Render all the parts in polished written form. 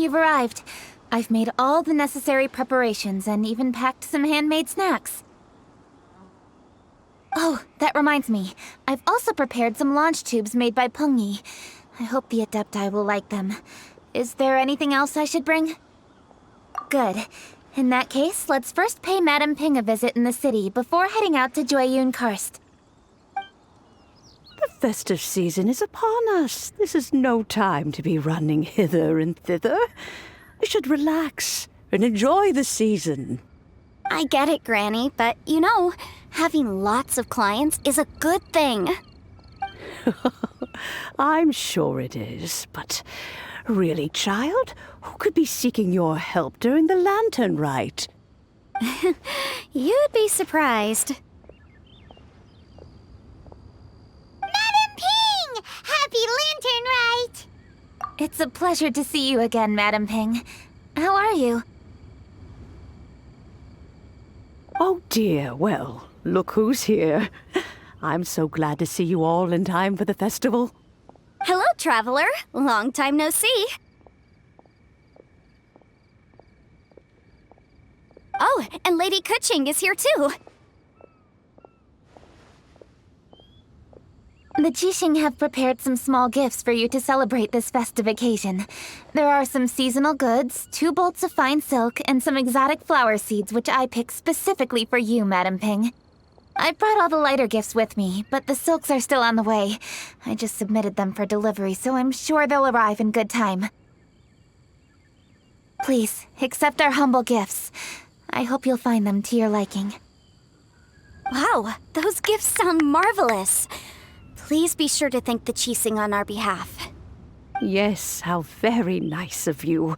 you've arrived. I've made all the necessary preparations and even packed some handmade snacks. Oh, that reminds me. I've also prepared some launch tubes made by Pengyi. I hope the Adepti will like them. Is there anything else I should bring? Good. In that case, let's first pay Madame Ping a visit in the city before heading out to Jueyun Karst. The festive season is upon us. This is no time to be running hither and thither. We should relax and enjoy the season. I get it, Granny, but you know, having lots of clients is a good thing. I'm sure it is, but really, child, who could be seeking your help during the lantern rite? You'd be surprised. Madam Ping! Happy Lantern Rite! It's a pleasure to see you again, Madame Ping. How are you? Oh dear, well, look who's here. I'm so glad to see you all in time for the festival. Hello, traveler. Long time no see. Oh, and Lady Keqing is here too. The Keqing have prepared some small gifts for you to celebrate this festive occasion. There are some seasonal goods, 2 bolts of fine silk, and some exotic flower seeds which I picked specifically for you, Madame Ping. I brought all the lighter gifts with me, but the silks are still on the way. I just submitted them for delivery, so I'm sure they'll arrive in good time. Please, accept our humble gifts. I hope you'll find them to your liking. Wow, those gifts sound marvelous. Please be sure to thank the Keqing on our behalf. Yes, how very nice of you.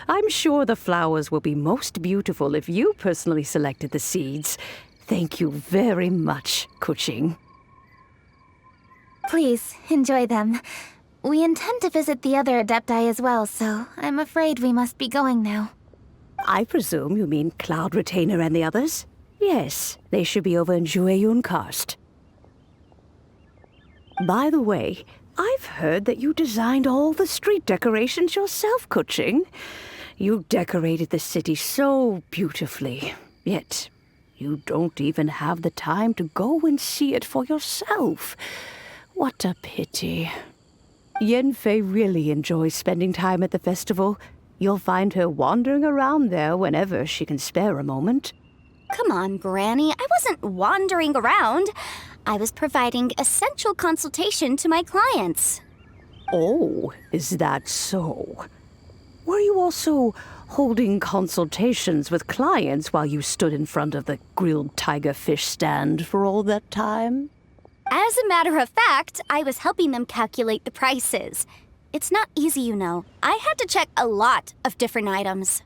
I'm sure the flowers will be most beautiful if you personally selected the seeds. Thank you very much, Keqing. Please, enjoy them. We intend to visit the other Adepti as well, so I'm afraid we must be going now. I presume you mean Cloud Retainer and the others? Yes, they should be over in Jueyun Karst. By the way, I've heard that you designed all the street decorations yourself, Keqing. You decorated the city so beautifully, yet you don't even have the time to go and see it for yourself. What a pity. Yanfei really enjoys spending time at the festival. You'll find her wandering around there whenever she can spare a moment. Come on, Granny. I wasn't wandering around. I was providing essential consultation to my clients. Oh, is that so? Were you also holding consultations with clients while you stood in front of the grilled tiger fish stand for all that time? As a matter of fact, I was helping them calculate the prices. It's not easy, you know. I had to check a lot of different items.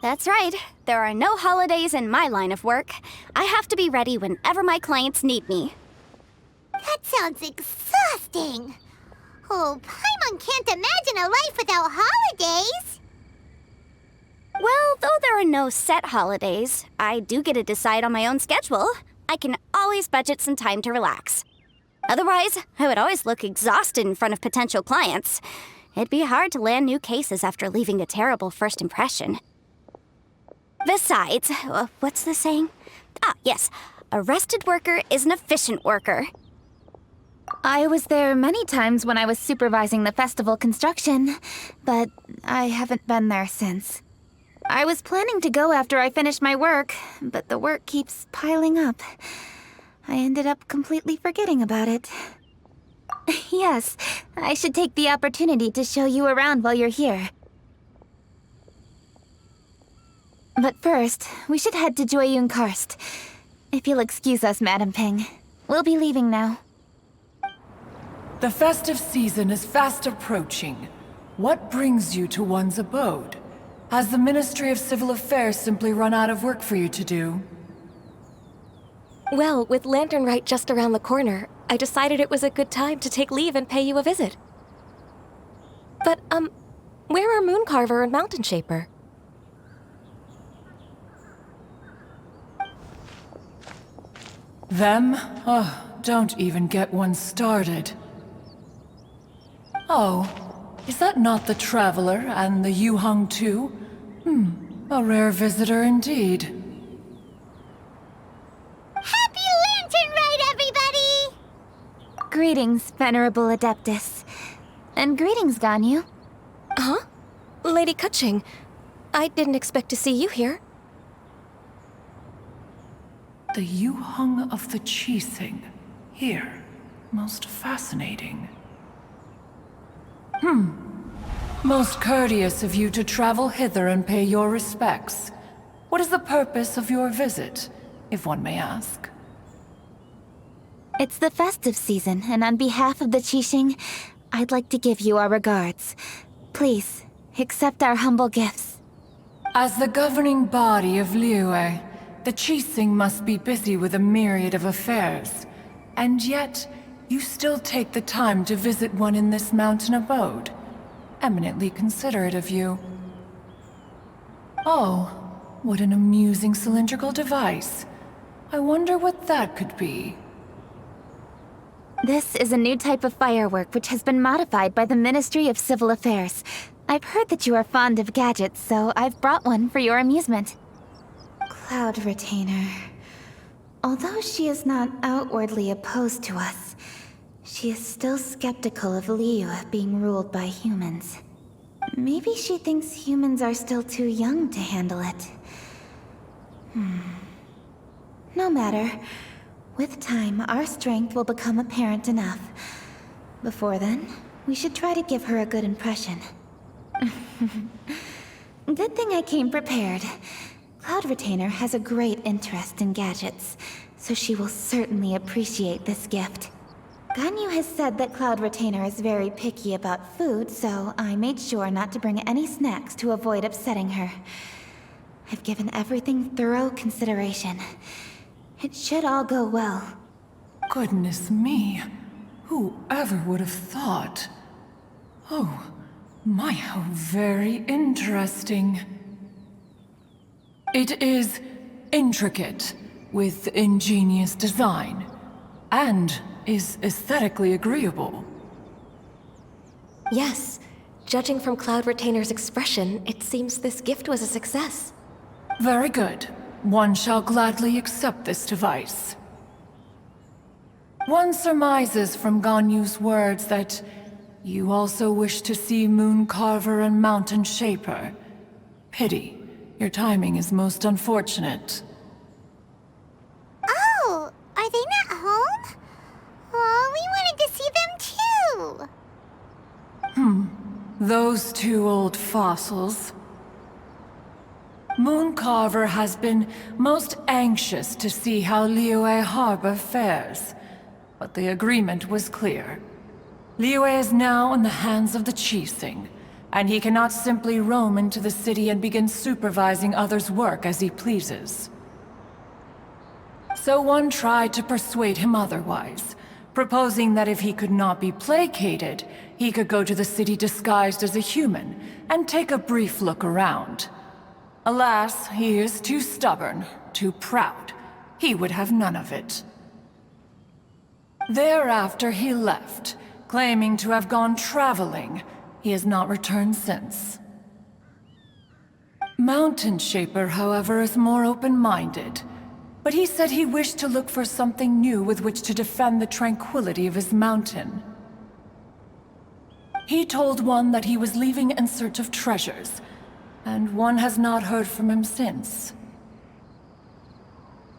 That's right. There are no holidays in my line of work. I have to be ready whenever my clients need me. That sounds exhausting. Oh, Paimon can't imagine a life without holidays. Well, though there are no set holidays, I do get to decide on my own schedule. I can always budget some time to relax. Otherwise, I would always look exhausted in front of potential clients. It'd be hard to land new cases after leaving a terrible first impression. Besides, what's the saying? Ah, yes. A rested worker is an efficient worker. I was there many times when I was supervising the festival construction, but I haven't been there since. I was planning to go after I finished my work, but the work keeps piling up. I ended up completely forgetting about it. Yes, I should take the opportunity to show you around while you're here. But first, we should head to Jueyun Karst. If you'll excuse us, Madame Ping. We'll be leaving now. The festive season is fast approaching. What brings you to one's abode? Has the Ministry of Civil Affairs simply run out of work for you to do? Well, with Lantern Rite just around the corner, I decided it was a good time to take leave and pay you a visit. But, where are Mooncarver and Mountain Shaper? Them? Oh, don't even get one started. Oh, Is that not the Traveler and the Yuheng too? A rare visitor indeed. Happy Lantern Ride, everybody! Greetings, Venerable Adeptus. And greetings, Ganyu. Huh? Lady Keqing, I didn't expect to see you here. The Yuheng of the Keqing. Here. Most fascinating. Most courteous of you to travel hither and pay your respects. What is the purpose of your visit, if one may ask? It's the festive season, and on behalf of the Keqing, I'd like to give you our regards. Please, accept our humble gifts. As the governing body of Liyue, the Keqing must be busy with a myriad of affairs. And yet, you still take the time to visit one in this mountain abode. Eminently considerate of you. Oh, what an amusing cylindrical device. I wonder what that could be. This is a new type of firework which has been modified by the Ministry of Civil Affairs. I've heard that you are fond of gadgets, so I've brought one for your amusement. Cloud Retainer. Although she is not outwardly opposed to us, she is still skeptical of Liyue being ruled by humans. Maybe she thinks humans are still too young to handle it. No matter. With time, our strength will become apparent enough. Before then, we should try to give her a good impression. Good thing I came prepared. Cloud Retainer has a great interest in gadgets, so she will certainly appreciate this gift. Ganyu has said that Cloud Retainer is very picky about food, so I made sure not to bring any snacks to avoid upsetting her. I've given everything thorough consideration. It should all go well. Goodness me. Whoever would have thought? Oh, my, how very interesting. It is intricate, with ingenious design, and is aesthetically agreeable. Yes. Judging from Cloud Retainer's expression, it seems this gift was a success. Very good. One shall gladly accept this device. One surmises from Ganyu's words that you also wish to see Moon Carver and Mountain Shaper. Pity. Your timing is most unfortunate. Oh, are they not home? Oh, we wanted to see them too. Those two old fossils. Moon Carver has been most anxious to see how Liyue Harbor fares, but the agreement was clear. Liyue is now in the hands of the Keqing, and he cannot simply roam into the city and begin supervising others' work as he pleases. So one tried to persuade him otherwise, proposing that if he could not be placated, he could go to the city disguised as a human and take a brief look around. Alas, he is too stubborn, too proud. He would have none of it. Thereafter he left, claiming to have gone traveling. He has not returned since. Mountain Shaper, however, is more open-minded. But he said he wished to look for something new with which to defend the tranquility of his mountain. He told one that he was leaving in search of treasures, and one has not heard from him since.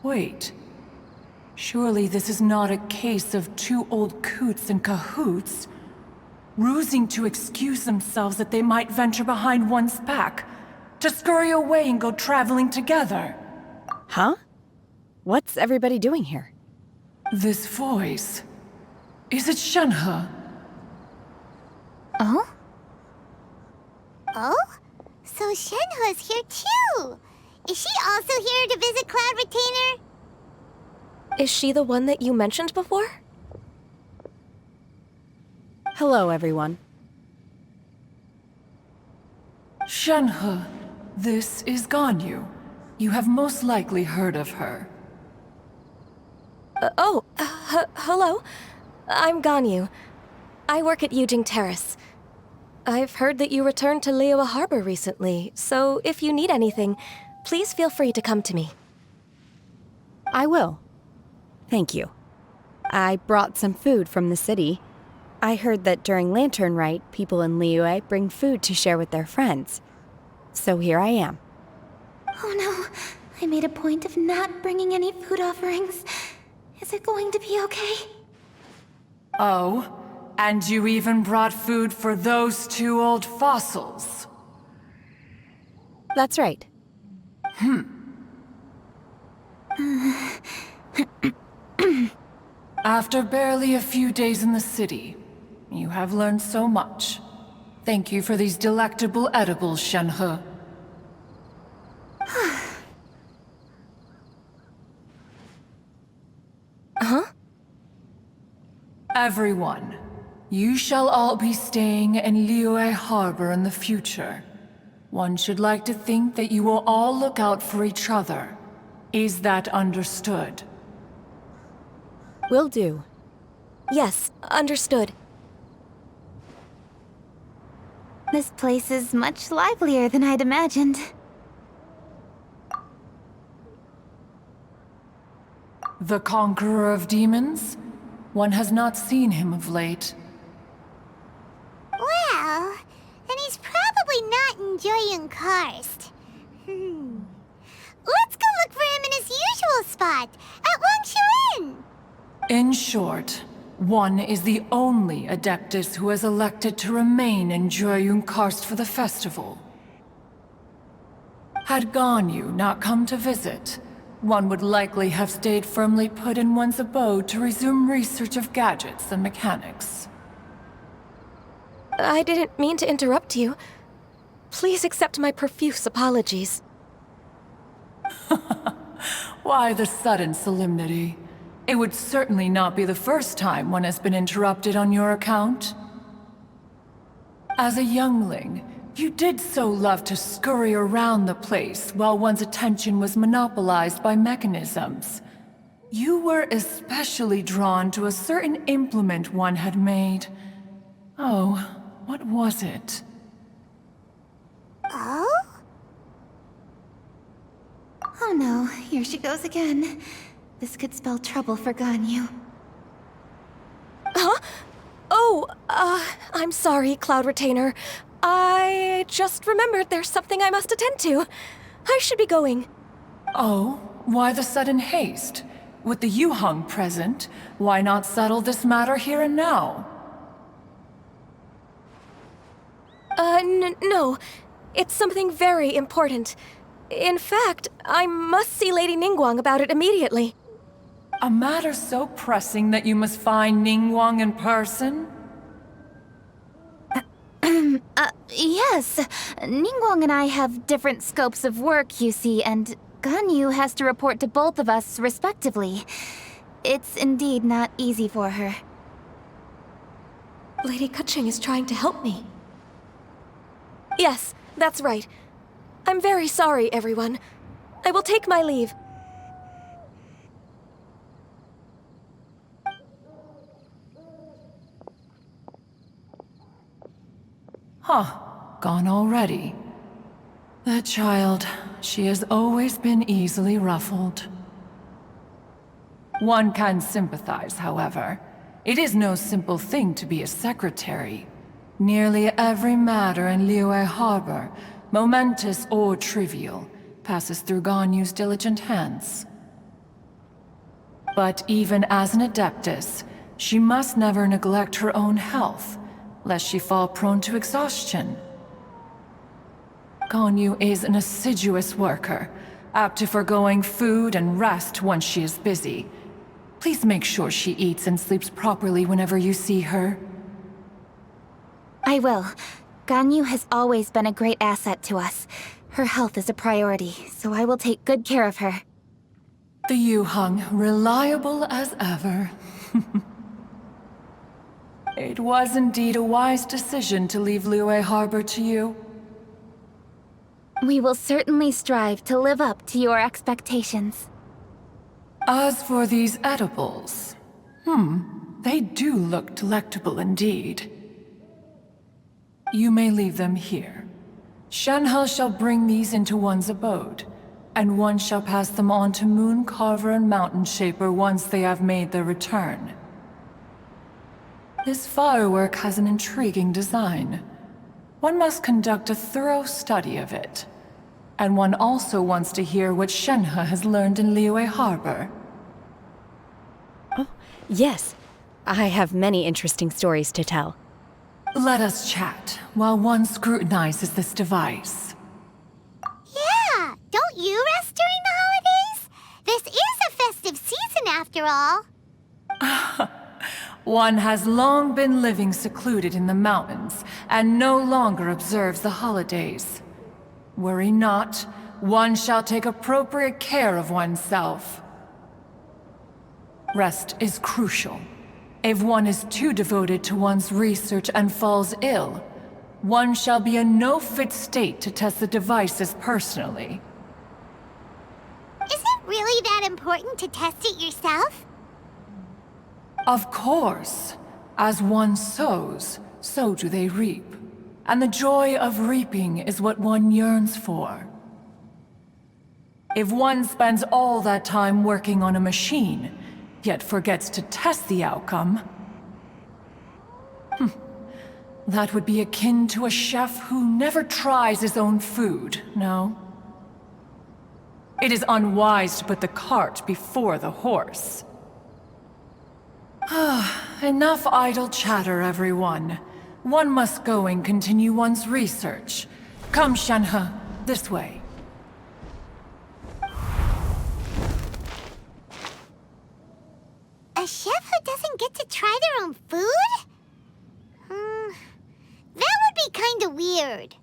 Wait. Surely this is not a case of two old coots in cahoots, rusing to excuse themselves that they might venture behind one's back, to scurry away and go traveling together. Huh? What's everybody doing here? This voice... Is it Shenhe? Oh? Oh? So Shenhe's here too! Is she also here to visit Cloud Retainer? Is she the one that you mentioned before? Hello, everyone. Shenhe, this is Ganyu. You have most likely heard of her. Hello. I'm Ganyu. I work at Yujing Terrace. I've heard that you returned to Liyue Harbor recently, so if you need anything, please feel free to come to me. I will. Thank you. I brought some food from the city. I heard that during Lantern Rite, people in Liyue bring food to share with their friends. So here I am. Oh no, I made a point of not bringing any food offerings. Is it going to be okay? Oh, and you even brought food for those two old fossils. That's right. After barely a few days in the city, you have learned so much. Thank you for these delectable edibles, Shenhe. Huh? Everyone, you shall all be staying in Liyue Harbor in the future. One should like to think that you will all look out for each other. Is that understood? Will do. Yes, understood. This place is much livelier than I'd imagined. The conqueror of demons? One has not seen him of late. Well, then he's probably not enjoying Karst. Let's go look for him in his usual spot, at Wangshu. In short, one is the only Adeptus who has elected to remain in Jueyun Karst for the festival. Had Ganyu not come to visit, one would likely have stayed firmly put in one's abode to resume research of gadgets and mechanics. I didn't mean to interrupt you. Please accept my profuse apologies. Why the sudden solemnity? It would certainly not be the first time one has been interrupted on your account. As a youngling, you did so love to scurry around the place while one's attention was monopolized by mechanisms. You were especially drawn to a certain implement one had made. Oh, what was it? Oh? Oh no, here she goes again. This could spell trouble for Ganyu. Huh? Oh, I'm sorry, Cloud Retainer. I just remembered there's something I must attend to. I should be going. Oh, why the sudden haste? With the Yuheng present, why not settle this matter here and now? No. It's something very important. In fact, I must see Lady Ningguang about it immediately. A matter so pressing that you must find Ningguang in person? Yes. Ningguang and I have different scopes of work, you see, and Ganyu has to report to both of us respectively. It's indeed not easy for her. Lady Keqing is trying to help me. Yes, that's right. I'm very sorry, everyone. I will take my leave. Huh, gone already. That child, she has always been easily ruffled. One can sympathize, however. It is no simple thing to be a secretary. Nearly every matter in Liyue Harbor, momentous or trivial, passes through Ganyu's diligent hands. But even as an Adeptus, she must never neglect her own health, lest she fall prone to exhaustion. Ganyu is an assiduous worker, apt to forgoing food and rest once she is busy. Please make sure she eats and sleeps properly whenever you see her. I will. Ganyu has always been a great asset to us. Her health is a priority, so I will take good care of her. The Yuheng, reliable as ever. It was indeed a wise decision to leave Liyue Harbor to you. We will certainly strive to live up to your expectations. As for these edibles, they do look delectable indeed. You may leave them here. Shenhe shall bring these into one's abode, and one shall pass them on to Moon Carver and Mountain Shaper once they have made their return. This firework has an intriguing design. One must conduct a thorough study of it. And one also wants to hear what Shenhe has learned in Liyue Harbor. Oh, yes. I have many interesting stories to tell. Let us chat while one scrutinizes this device. Yeah, don't you rest during the holidays? This is a festive season after all. One has long been living secluded in the mountains and no longer observes the holidays. Worry not, one shall take appropriate care of oneself. Rest is crucial. If one is too devoted to one's research and falls ill, one shall be in no fit state to test the devices personally. Is it really that important to test it yourself? Of course. As one sows, so do they reap. And the joy of reaping is what one yearns for. If one spends all that time working on a machine, yet forgets to test the outcome, that would be akin to a chef who never tries his own food, no? It is unwise to put the cart before the horse. Enough idle chatter, everyone. One must go and continue one's research. Come, Shenhe, this way. A chef who doesn't get to try their own food? That would be kinda weird.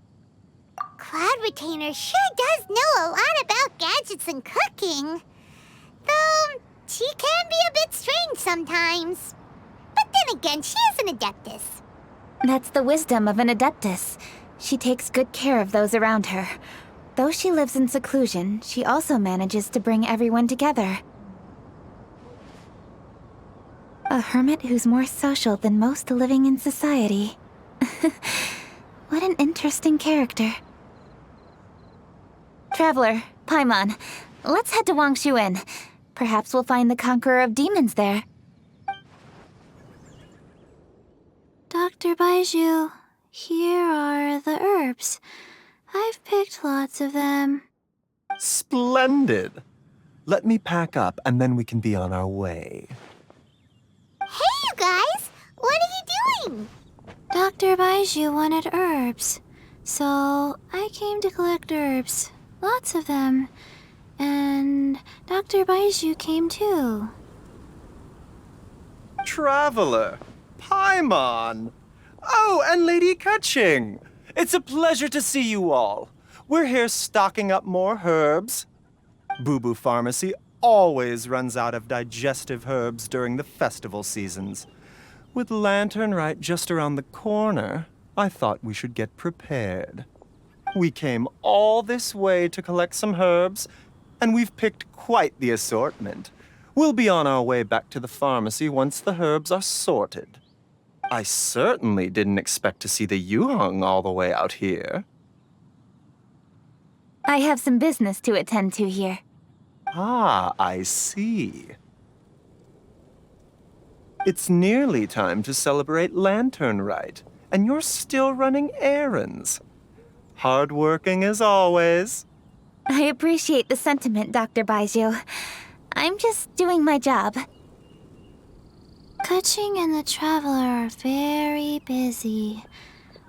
Cloud Retainer sure does know a lot about gadgets and cooking. Though, she can be a bit strange sometimes. But then again, she is an adeptus. That's the wisdom of an adeptus. She takes good care of those around her. Though she lives in seclusion, she also manages to bring everyone together. A hermit who's more social than most living in society. What an interesting character. Traveler, Paimon, let's head to Wangshuin. Perhaps we'll find the Conqueror of Demons there. Dr. Baizhu, here are the herbs. I've picked lots of them. Splendid! Let me pack up and then we can be on our way. Hey, you guys! What are you doing? Dr. Baizhu wanted herbs, so I came to collect herbs. Lots of them. And Dr. Baizhu came too. Traveler! Paimon! Oh, and Lady Keqing! It's a pleasure to see you all. We're here stocking up more herbs. Boo Boo Pharmacy always runs out of digestive herbs during the festival seasons. With Lantern right just around the corner, I thought we should get prepared. We came all this way to collect some herbs, and we've picked quite the assortment. We'll be on our way back to the pharmacy once the herbs are sorted. I certainly didn't expect to see the Yuheng all the way out here. I have some business to attend to here. Ah, I see. It's nearly time to celebrate Lantern Rite, and you're still running errands. Hardworking as always. I appreciate the sentiment, Dr. Baizhu. I'm just doing my job. Keqing and the Traveler are very busy.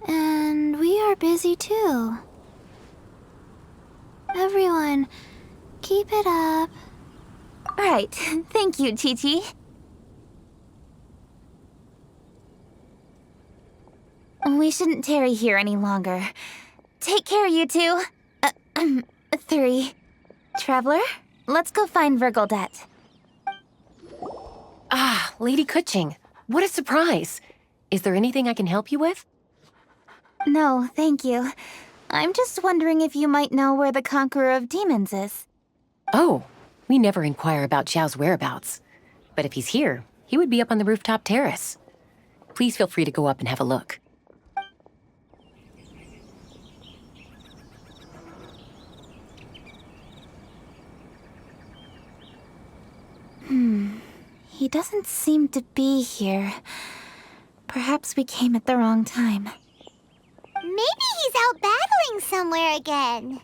And we are busy too. Everyone, keep it up. Right. Thank you, Chi-Chi. We shouldn't tarry here any longer. Take care, you two. 3. Traveler, let's go find Virgoldet. Ah, Lady Keqing, what a surprise. Is there anything I can help you with? No, thank you. I'm just wondering if you might know where the Conqueror of Demons is. Oh, we never inquire about Xiao's whereabouts. But if he's here, he would be up on the rooftop terrace. Please feel free to go up and have a look. he doesn't seem to be here. Perhaps we came at the wrong time. Maybe he's out battling somewhere again.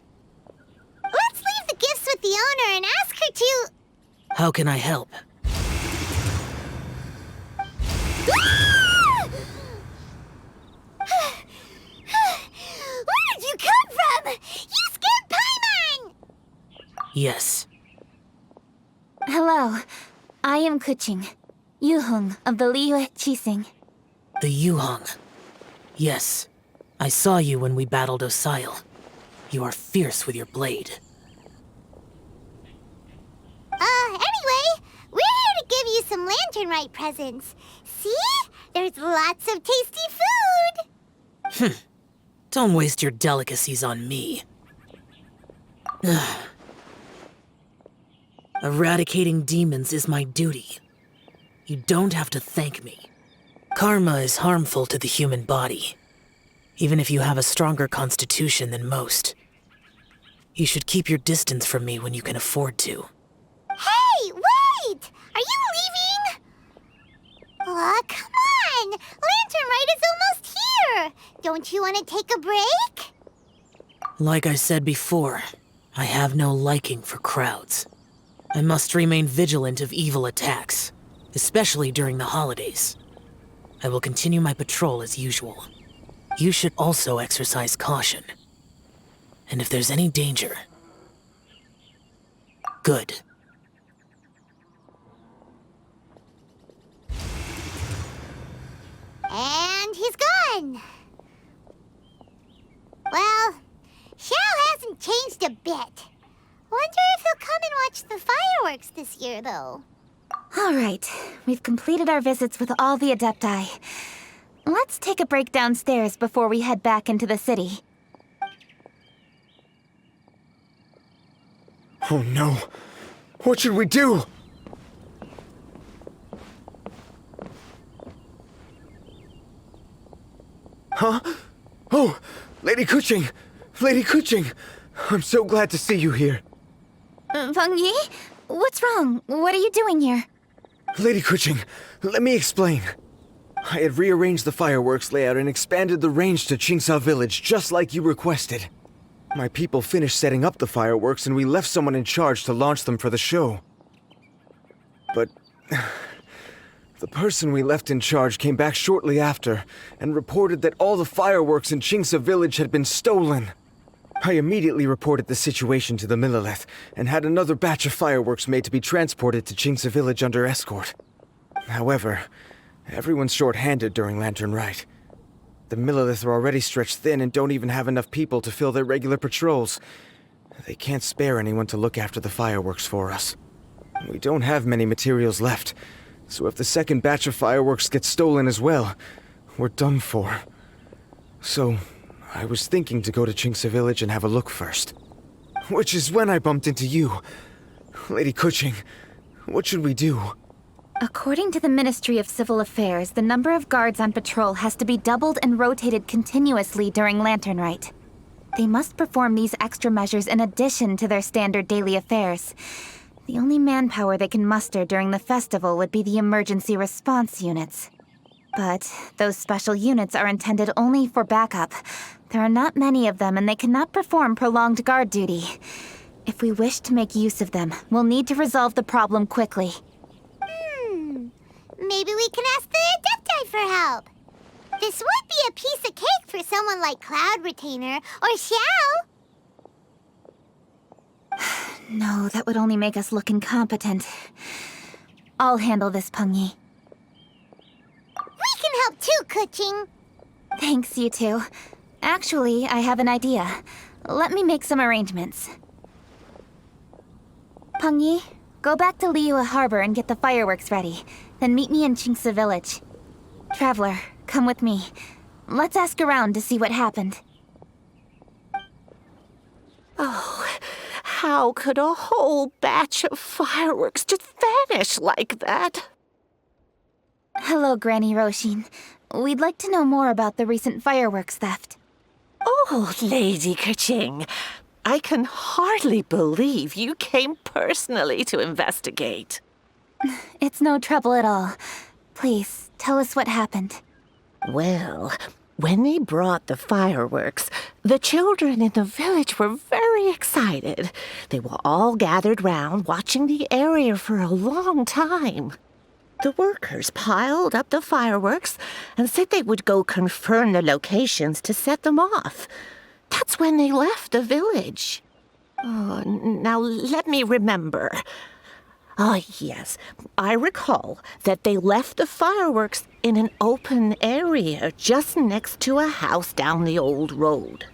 Let's leave the gifts with the owner and ask her to... How can I help? Where did you come from? You scared Paimon! Yes. Hello, I am Keqing, Yuhung of the Liyue Keqing. The Yuhong. Yes. I saw you when we battled Osile. You are fierce with your blade. Anyway, we're here to give you some Lanternrite presents. See? There's lots of tasty food! Don't waste your delicacies on me. Eradicating demons is my duty. You don't have to thank me. Karma is harmful to the human body, even if you have a stronger constitution than most. You should keep your distance from me when you can afford to. Hey, wait! Are you leaving? Aw, come on! Lanternrite is almost here! Don't you want to take a break? Like I said before, I have no liking for crowds. I must remain vigilant of evil attacks, especially during the holidays. I will continue my patrol as usual. You should also exercise caution. And if there's any danger... Good. And he's gone. Well, Xiao hasn't changed a bit. Wonder if he'll come and watch the fireworks this year, though. All right, we've completed our visits with all the Adepti. Let's take a break downstairs before we head back into the city. Oh no! What should we do? Huh? Oh, Lady Keqing! Lady Keqing! I'm so glad to see you here. Feng Yi? What's wrong? What are you doing here? Lady Keqing, let me explain. I had rearranged the fireworks layout and expanded the range to Qingsa Village just like you requested. My people finished setting up the fireworks and we left someone in charge to launch them for the show. But... the person we left in charge came back shortly after and reported that all the fireworks in Qingsa Village had been stolen. I immediately reported the situation to the Millelith and had another batch of fireworks made to be transported to Qingsa Village under escort. However, everyone's short-handed during Lanternrite. The Millelith are already stretched thin and don't even have enough people to fill their regular patrols. They can't spare anyone to look after the fireworks for us. We don't have many materials left, so if the second batch of fireworks gets stolen as well, we're done for. So, I was thinking to go to Qingsa Village and have a look first. Which is when I bumped into you. Lady Keqing, what should we do? According to the Ministry of Civil Affairs, the number of guards on patrol has to be doubled and rotated continuously during Lanternrite. They must perform these extra measures in addition to their standard daily affairs. The only manpower they can muster during the festival would be the emergency response units. But those special units are intended only for backup. There are not many of them and they cannot perform prolonged guard duty. If we wish to make use of them, we'll need to resolve the problem quickly. Maybe we can ask the Adepti for help. This would be a piece of cake for someone like Cloud Retainer or Xiao. No, that would only make us look incompetent. I'll handle this, Peng Yi. We can help too, Keqing. Thanks, you two. Actually, I have an idea. Let me make some arrangements. Peng Yi, go back to Liyue Harbor and get the fireworks ready. Then meet me in Qingsa Village. Traveler, come with me. Let's ask around to see what happened. Oh, how could a whole batch of fireworks just vanish like that? Hello, Granny Roshin. We'd like to know more about the recent fireworks theft. Oh, Lady Keqing, I can hardly believe you came personally to investigate. It's no trouble at all. Please, tell us what happened. Well, when they brought the fireworks, the children in the village were very excited. They were all gathered round, watching the area for a long time. The workers piled up the fireworks and said they would go confirm the locations to set them off. That's when they left the village. Oh, now let me remember. Ah, yes, I recall that they left the fireworks in an open area just next to a house down the old road.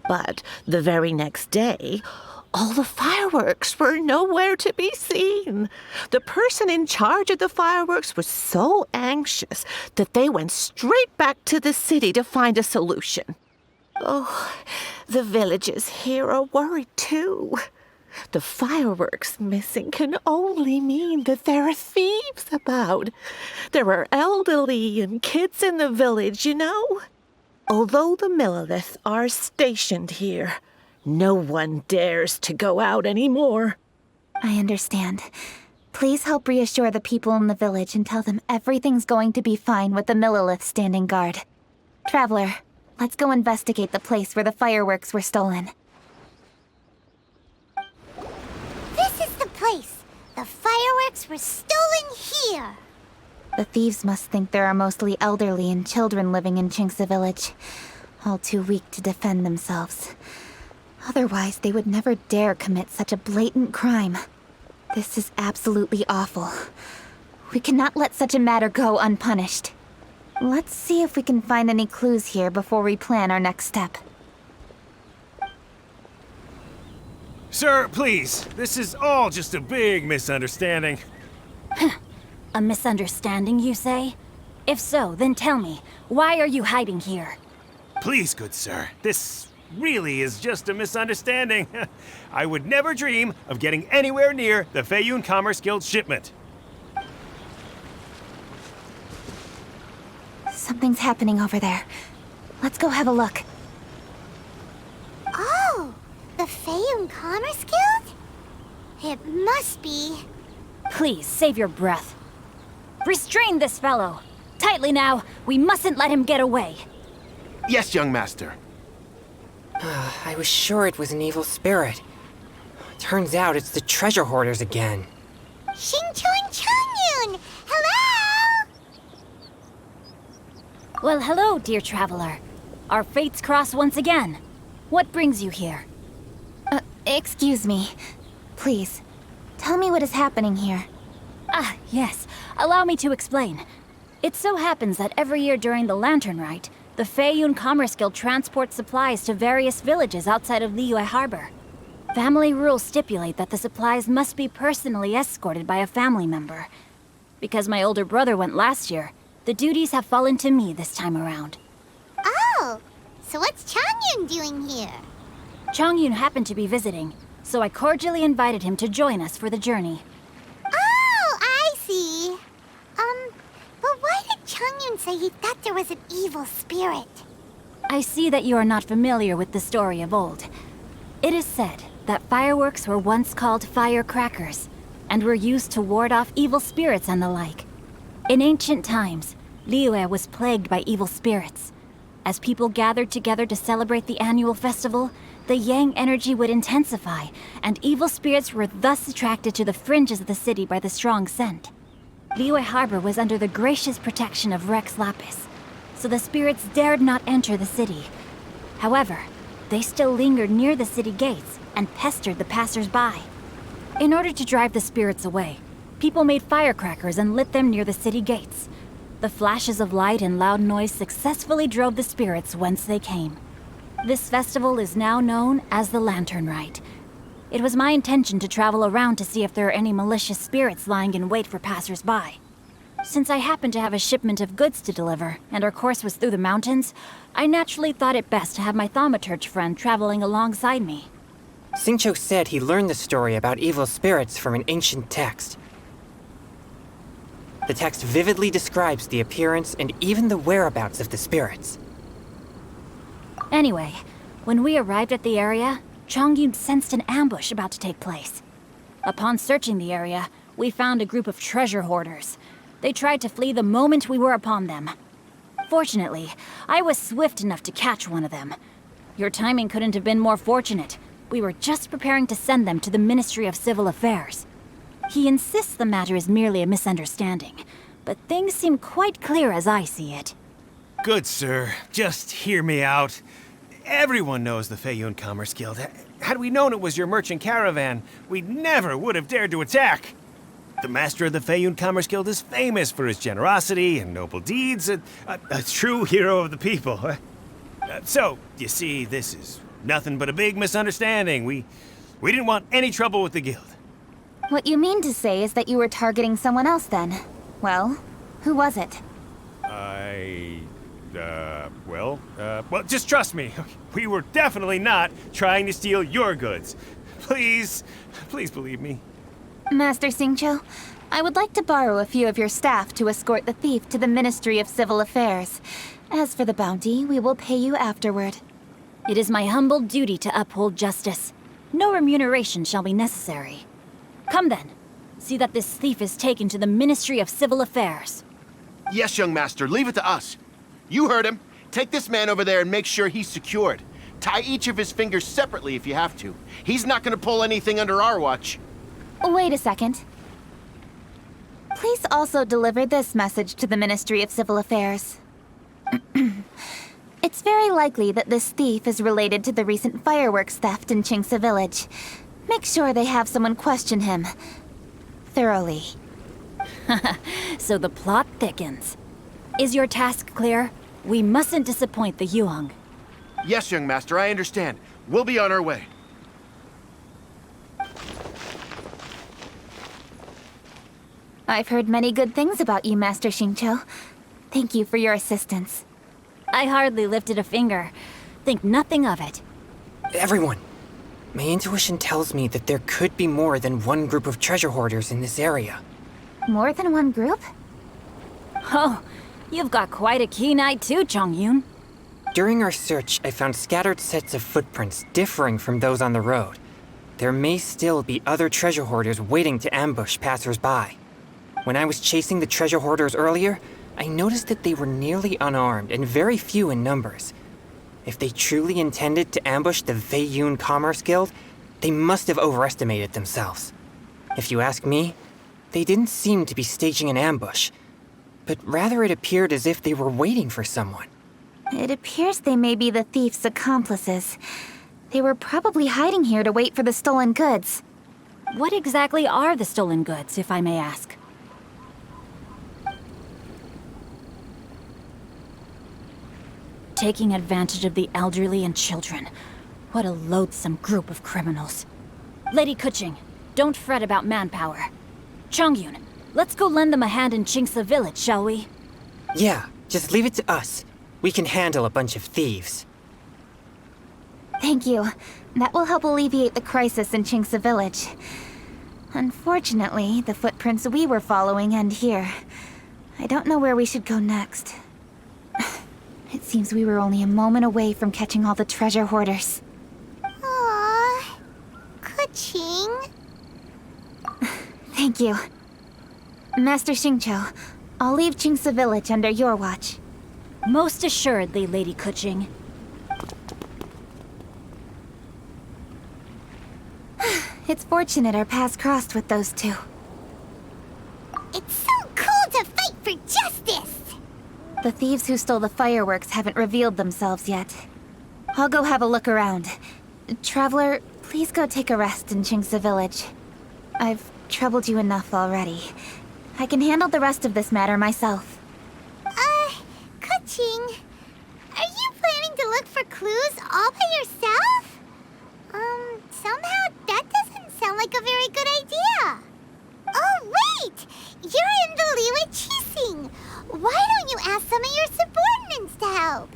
But the very next day, all the fireworks were nowhere to be seen. The person in charge of the fireworks was so anxious that they went straight back to the city to find a solution. Oh, the villagers here are worried too. The fireworks missing can only mean that there are thieves about. There are elderly and kids in the village, you know. Although the Millilith are stationed here, no one dares to go out anymore. I understand. Please help reassure the people in the village and tell them everything's going to be fine with the Millilith standing guard. Traveler, let's go investigate the place where the fireworks were stolen. This is the place. The fireworks were stolen here. The thieves must think there are mostly elderly and children living in Qingce village, all too weak to defend themselves. Otherwise, they would never dare commit such a blatant crime. This is absolutely awful. We cannot let such a matter go unpunished. Let's see if we can find any clues here before we plan our next step. Sir, please. This is all just a big misunderstanding. A misunderstanding, you say? If so, then tell me, why are you hiding here? Please, good sir. This really is just a misunderstanding. I would never dream of getting anywhere near the Feiyun Commerce Guild shipment. Something's happening over there. Let's go have a look. Oh, the Feiyun Commerce Guild? It must be. Please, save your breath. Restrain this fellow. Tightly now, we mustn't let him get away. Yes, young master. I was sure it was an evil spirit. Turns out it's the treasure hoarders again. Xingqiu and Changyun! Hello! Well, hello, dear traveler. Our fates cross once again. What brings you here? Excuse me. Please, tell me what is happening here. Ah, yes. Allow me to explain. It so happens that every year during the Lantern Rite, the Feiyun Commerce Guild transports supplies to various villages outside of Liyue Harbor. Family rules stipulate that the supplies must be personally escorted by a family member. Because my older brother went last year, the duties have fallen to me this time around. Oh, so what's Changyun doing here? Changyun happened to be visiting, so I cordially invited him to join us for the journey. Oh, I see. But why did Changyun say he thought there was an evil spirit? I see that you are not familiar with the story of old. It is said that fireworks were once called firecrackers, and were used to ward off evil spirits and the like. In ancient times, Liyue was plagued by evil spirits. As people gathered together to celebrate the annual festival, the yang energy would intensify, and evil spirits were thus attracted to the fringes of the city by the strong scent. Liyue Harbor was under the gracious protection of Rex Lapis, so the spirits dared not enter the city. However, they still lingered near the city gates and pestered the passers-by. In order to drive the spirits away, people made firecrackers and lit them near the city gates. The flashes of light and loud noise successfully drove the spirits whence they came. This festival is now known as the Lantern Rite. It was my intention to travel around to see if there are any malicious spirits lying in wait for passers-by. Since I happened to have a shipment of goods to deliver, and our course was through the mountains, I naturally thought it best to have my thaumaturge friend traveling alongside me. Xingqiu said he learned the story about evil spirits from an ancient text. The text vividly describes the appearance and even the whereabouts of the spirits. Anyway, when we arrived at the area, Changyun sensed an ambush about to take place. Upon searching the area, we found a group of treasure hoarders. They tried to flee the moment we were upon them. Fortunately, I was swift enough to catch one of them. Your timing couldn't have been more fortunate. We were just preparing to send them to the Ministry of Civil Affairs. He insists the matter is merely a misunderstanding, but things seem quite clear as I see it. Good, sir. Just hear me out. Everyone knows the Feiyun Commerce Guild. Had we known it was your merchant caravan, we never would have dared to attack. The master of the Feiyun Commerce Guild is famous for his generosity and noble deeds, a true hero of the people. So, you see, this is nothing but a big misunderstanding. We didn't want any trouble with the guild. What you mean to say is that you were targeting someone else then? Well, who was it? Well, just trust me. We were definitely not trying to steal your goods. Please believe me. Master Xingqiu, I would like to borrow a few of your staff to escort the thief to the Ministry of Civil Affairs. As for the bounty, we will pay you afterward. It is my humble duty to uphold justice. No remuneration shall be necessary. Come then. See that this thief is taken to the Ministry of Civil Affairs. Yes, young master, leave it to us. You heard him. Take this man over there and make sure he's secured. Tie each of his fingers separately if you have to. He's not gonna pull anything under our watch. Wait a second. Please also deliver this message to the Ministry of Civil Affairs. It's very likely that this thief is related to the recent fireworks theft in Qingce Village. Make sure they have someone question him thoroughly. So the plot thickens. Is your task clear? We mustn't disappoint the Yuang. Yes, young master, I understand. We'll be on our way. I've heard many good things about you, Master Xingqiu. Thank you for your assistance. I hardly lifted a finger. Think nothing of it. Everyone, my intuition tells me that there could be more than one group of treasure hoarders in this area. More than one group? Oh, you've got quite a keen eye too, Chongyun. During our search, I found scattered sets of footprints differing from those on the road. There may still be other treasure hoarders waiting to ambush passers-by. When I was chasing the treasure hoarders earlier, I noticed that they were nearly unarmed and very few in numbers. If they truly intended to ambush the Feiyun Commerce Guild, they must have overestimated themselves. If you ask me, they didn't seem to be staging an ambush, but rather it appeared as if they were waiting for someone. It appears they may be the thief's accomplices. They were probably hiding here to wait for the stolen goods. What exactly are the stolen goods, if I may ask? Taking advantage of the elderly and children. What a loathsome group of criminals. Lady Keqing, don't fret about manpower. Chongyun, let's go lend them a hand in Qingce Village, shall we? Yeah, just leave it to us. We can handle a bunch of thieves. Thank you. That will help alleviate the crisis in Qingce Village. Unfortunately, the footprints we were following end here. I don't know where we should go next. It seems we were only a moment away from catching all the treasure hoarders. Aww. Keqing. Thank you. Master Xingqiu, I'll leave Qingce Village under your watch. Most assuredly, Lady Keqing. It's fortunate our paths crossed with those two. It's so cool to fight for justice! The thieves who stole the fireworks haven't revealed themselves yet. I'll go have a look around. Traveler, please go take a rest in Qingce Village. I've troubled you enough already. I can handle the rest of this matter myself. Keqing, are you planning to look for clues all by yourself? Somehow that doesn't sound like a very good idea. Oh, wait! You're in the Liyue Keqing. Why don't you ask some of your subordinates to help?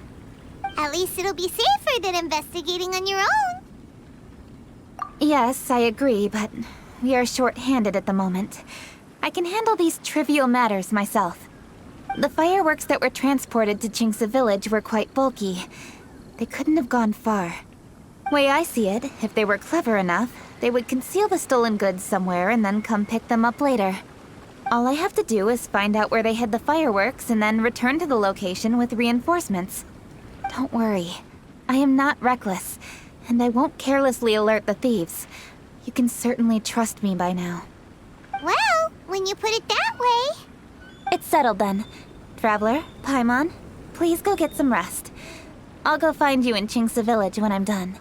At least it'll be safer than investigating on your own. Yes, I agree, but we are short-handed at the moment. I can handle these trivial matters myself. The fireworks that were transported to Qingce Village were quite bulky. They couldn't have gone far. Way I see it, if they were clever enough, they would conceal the stolen goods somewhere and then come pick them up later. All I have to do is find out where they hid the fireworks and then return to the location with reinforcements. Don't worry. I am not reckless, and I won't carelessly alert the thieves. You can certainly trust me by now. Well, when you put it that way... It's settled then. Traveler, Paimon, please go get some rest. I'll go find you in Qingce Village when I'm done.